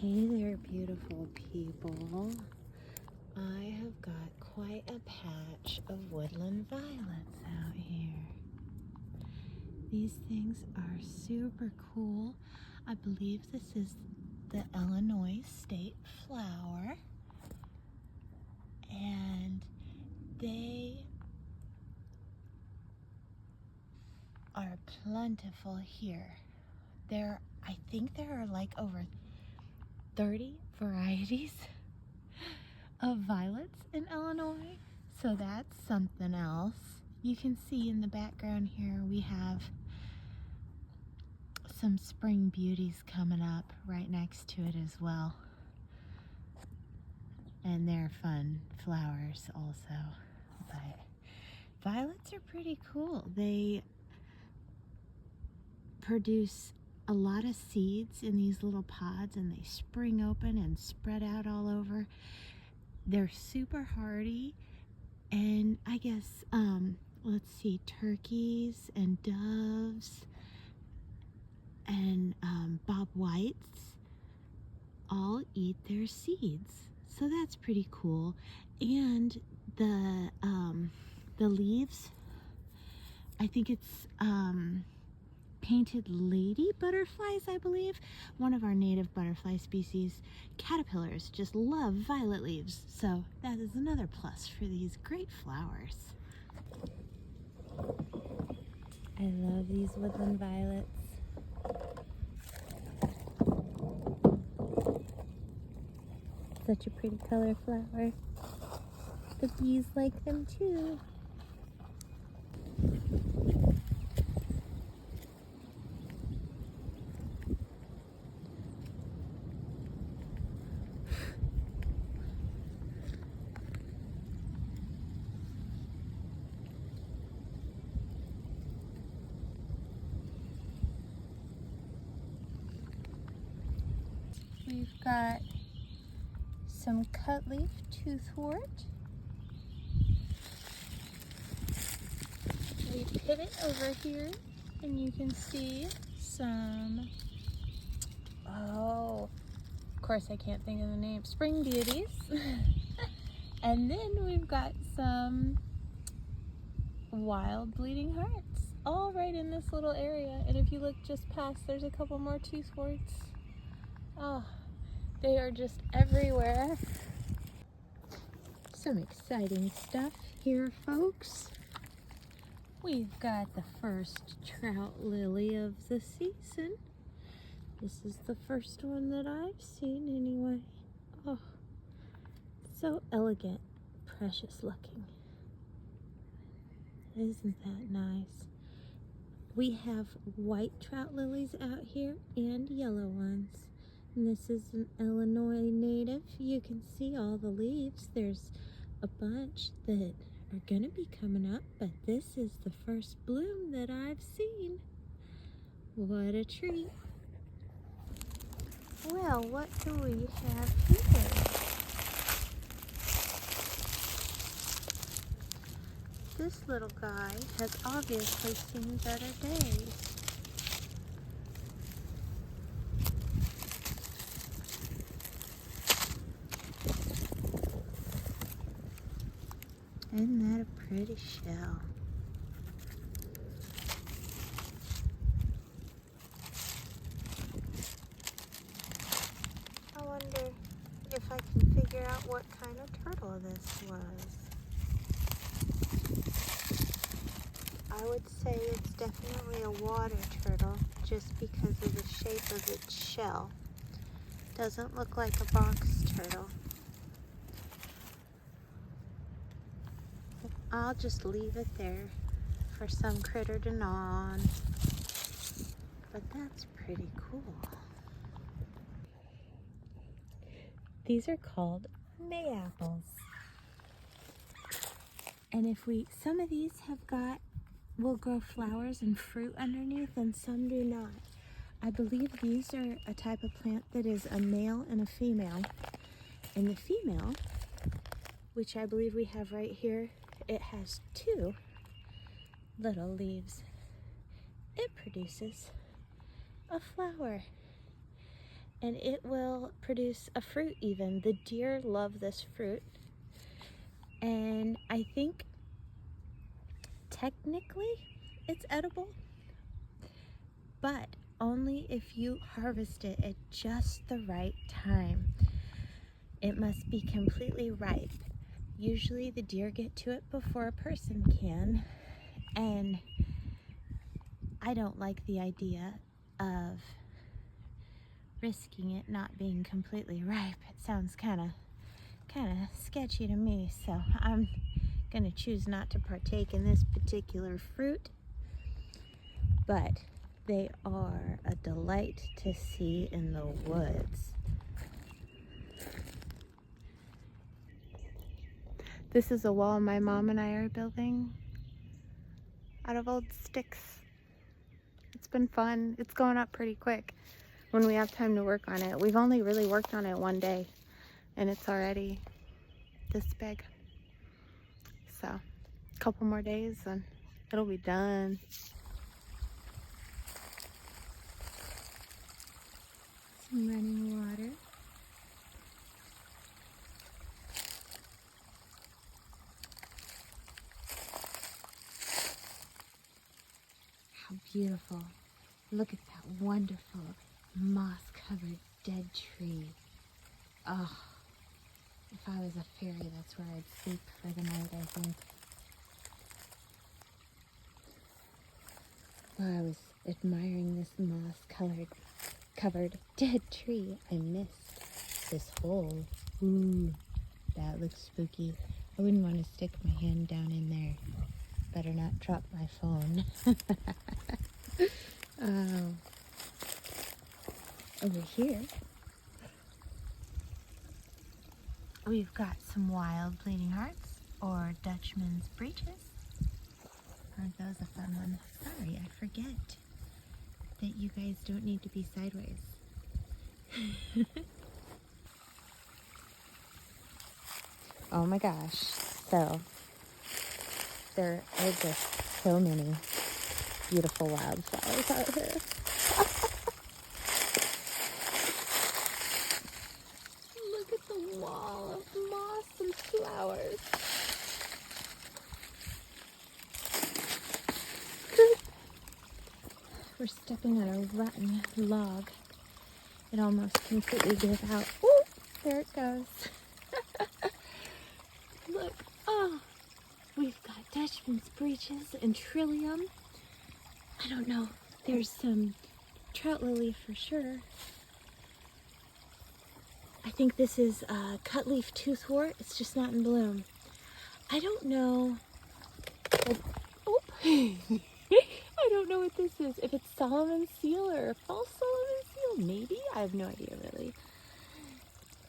Hey there, beautiful people. I have got quite a patch of woodland violets out here. These things are super cool. I believe this is the Illinois state flower, and they are plentiful here. I think there are like over 30 varieties of violets in Illinois, so that's something else. You can see in the background here we have some spring beauties coming up right next to it as well, and they're fun flowers also. But violets are pretty cool. They produce a lot of seeds in these little pods, and they spring open and spread out all over. They're super hardy, and I guess let's see, turkeys and doves and bob whites all eat their seeds, so that's pretty cool. And the leaves, I think it's painted lady butterflies, I believe. One of our native butterfly species, caterpillars, just love violet leaves, so that is another plus for these great flowers. I love these woodland violets. Such a pretty color flower. The bees like them too. We've got some cutleaf toothwort. We pivot over here and you can see some, oh, of course I can't think of the name, spring beauties. And then we've got some wild bleeding hearts, all right in this little area. And if you look just past, there's a couple more toothworts. Oh, they are just everywhere. Some exciting stuff here, folks. We've got the first trout lily of the season. This is the first one that I've seen anyway. Oh, so elegant, precious looking. Isn't that nice? We have white trout lilies out here and yellow ones. And this is an Illinois native. You can see all the leaves. There's a bunch that are gonna be coming up, but this is the first bloom that I've seen. What a treat. Well, what do we have here? This little guy has obviously seen better days. Isn't that a pretty shell? I wonder if I can figure out what kind of turtle this was. I would say it's definitely a water turtle just because of the shape of its shell. Doesn't look like a box turtle. I'll just leave it there for some critter to gnaw on. But that's pretty cool. These are called mayaples. And some of these will grow flowers and fruit underneath, and some do not. I believe these are a type of plant that is a male and a female. And the female, which I believe we have right here, it has 2 little leaves. It produces a flower. and it will produce a fruit even. The deer love this fruit, and I think technically it's edible, but only if you harvest it at just the right time. It must be completely ripe. Usually the deer get to it before a person can, and I don't like the idea of risking it not being completely ripe. It sounds kind of sketchy to me, so I'm gonna choose not to partake in this particular fruit, but they are a delight to see in the woods. This is a wall my mom and I are building out of old sticks. It's been fun. It's going up pretty quick when we have time to work on it. We've only really worked on it one day, and it's already this big. So a couple more days and it'll be done. Some running water. How beautiful. Look at that wonderful moss-covered dead tree. Oh, if I was a fairy, that's where I'd sleep for the night, I think. While I was admiring this moss-covered dead tree, I missed this hole. Ooh, that looks spooky. I wouldn't want to stick my hand down in there. Better not drop my phone. Oh. Over here, we've got some wild bleeding hearts, or Dutchman's breeches. Aren't those a fun one? Sorry, I forget that you guys don't need to be sideways. Oh my gosh. So, there are just so many beautiful wildflowers out here. Look at the wall of moss and flowers. We're stepping on a rotten log. It almost completely gave out. Ooh, there it goes. Look, oh, we've got Dutchman's breeches and trillium. I don't know, there's some trout lily for sure. I think this is cutleaf toothwort. It's just not in bloom. I don't know. Oh. I don't know what this is. If it's Solomon's seal or a false Solomon's seal, maybe. I have no idea, really.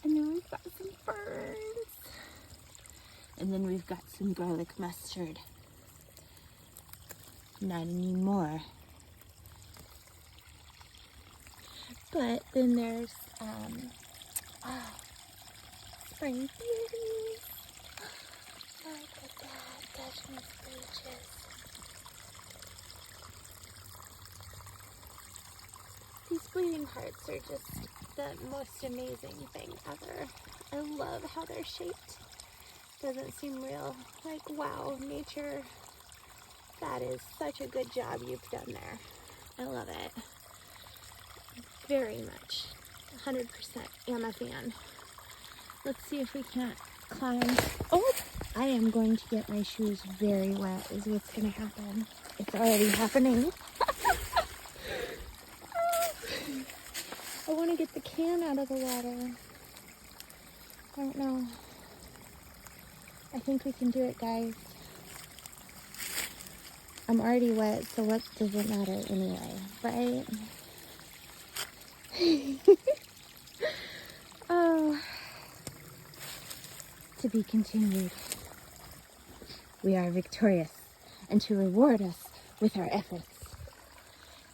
And then we've got some ferns. And then we've got some garlic mustard. Not anymore. But then there's spring beauties. Look at that, Dutchman's breeches. These bleeding hearts are just the most amazing thing ever. I love how they're shaped. Doesn't seem real. Like, wow, nature, that is such a good job you've done there. I love it. Very much. 100% am a fan. Let's see if we can't climb. Oh, I am going to get my shoes very wet is what's going to happen. It's already happening. I want to get the can out of the water. I don't know. I think we can do it, guys. I'm already wet, so what does it matter anyway, right? Oh, to be continued. We are victorious, and to reward us with our efforts,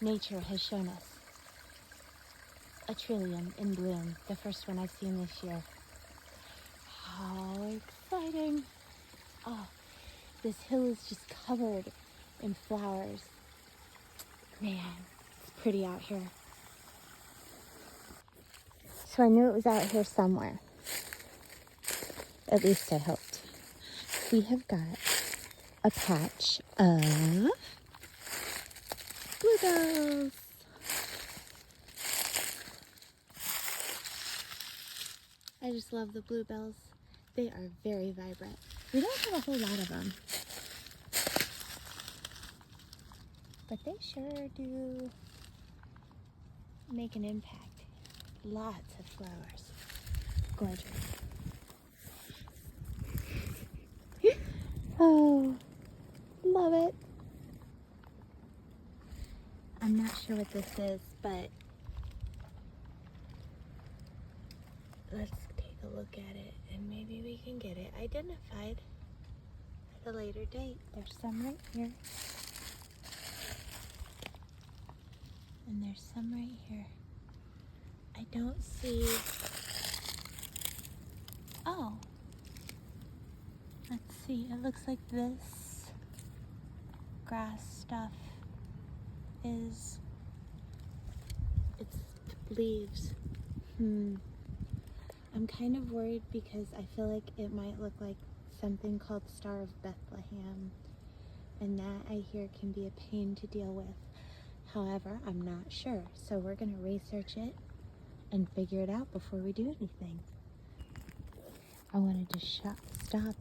nature has shown us a trillium in bloom, the first one I've seen this year. How exciting! Oh, this hill is just covered in flowers. Man, it's pretty out here. So I knew it was out here somewhere. At least I hoped. We have got a patch of bluebells. I just love the bluebells. They are very vibrant. We don't have a whole lot of them, but they sure do make an impact. Lots of flowers. Gorgeous. Oh, love it. I'm not sure what this is, but let's take a look at it and maybe we can get it identified at a later date. There's some right here. And there's some right here. I don't see. Oh. Let's see. It looks like this grass stuff is. It's leaves. I'm kind of worried because I feel like it might look like something called Star of Bethlehem. And that I hear can be a pain to deal with. However, I'm not sure. So we're going to research it and figure it out before we do anything. I wanted to stop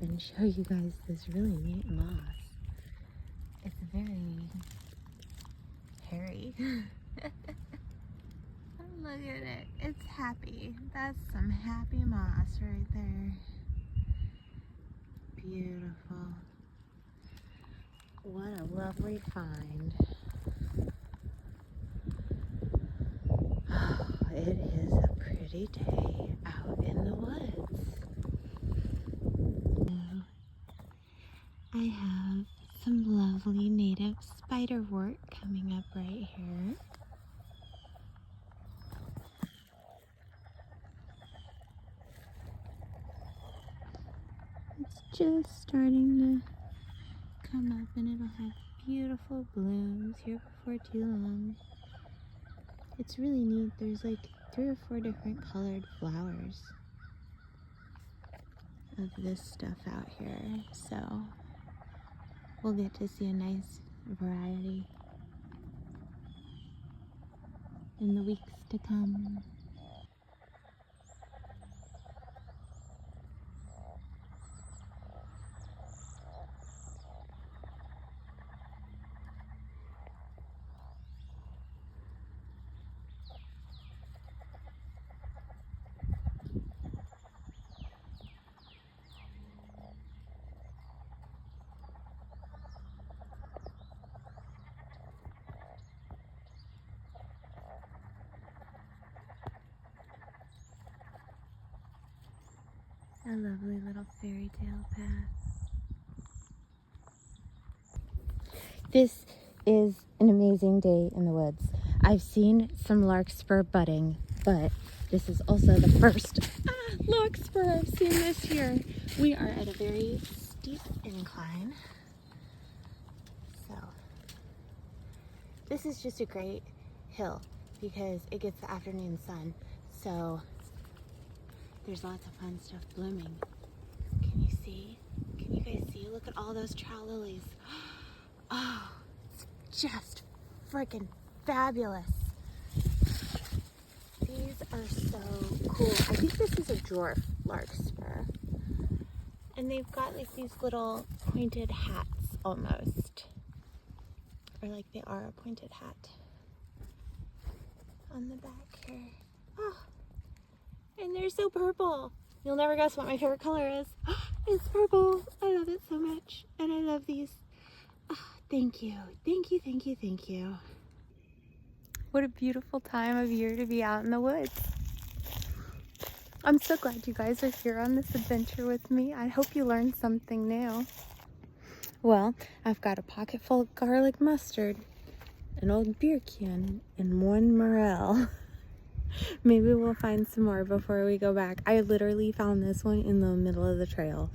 and show you guys this really neat moss. It's very hairy. Look at it. It's happy. That's some happy moss right there. Beautiful. What a lovely find. Oh, it is a pretty day out in the woods. I have some lovely native spiderwort coming up right here. It's just starting to come up and it'll have beautiful blooms here before too long. It's really neat. There's like 3 or 4 different colored flowers of this stuff out here. So we'll get to see a nice variety in the weeks to come. A lovely little fairy tale path. This is an amazing day in the woods. I've seen some larkspur budding, but this is also the first larkspur I've seen this year. We are at a very steep incline. So this is just a great hill because it gets the afternoon sun. So there's lots of fun stuff blooming. Can you see? Can you guys see? Look at all those trout lilies. Oh, it's just freaking fabulous. These are so cool. I think this is a dwarf larkspur. And they've got like these little pointed hats almost. Or like they are a pointed hat on the back here. Oh. And they're so purple. You'll never guess what my favorite color is. It's purple. I love it so much. And I love these. Oh, thank you. Thank you, thank you, thank you. What a beautiful time of year to be out in the woods. I'm so glad you guys are here on this adventure with me. I hope you learned something new. Well, I've got a pocket full of garlic mustard, an old beer can, and 1 morel. Maybe we'll find some more before we go back. I literally found this one in the middle of the trail.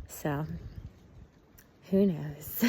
So, who knows?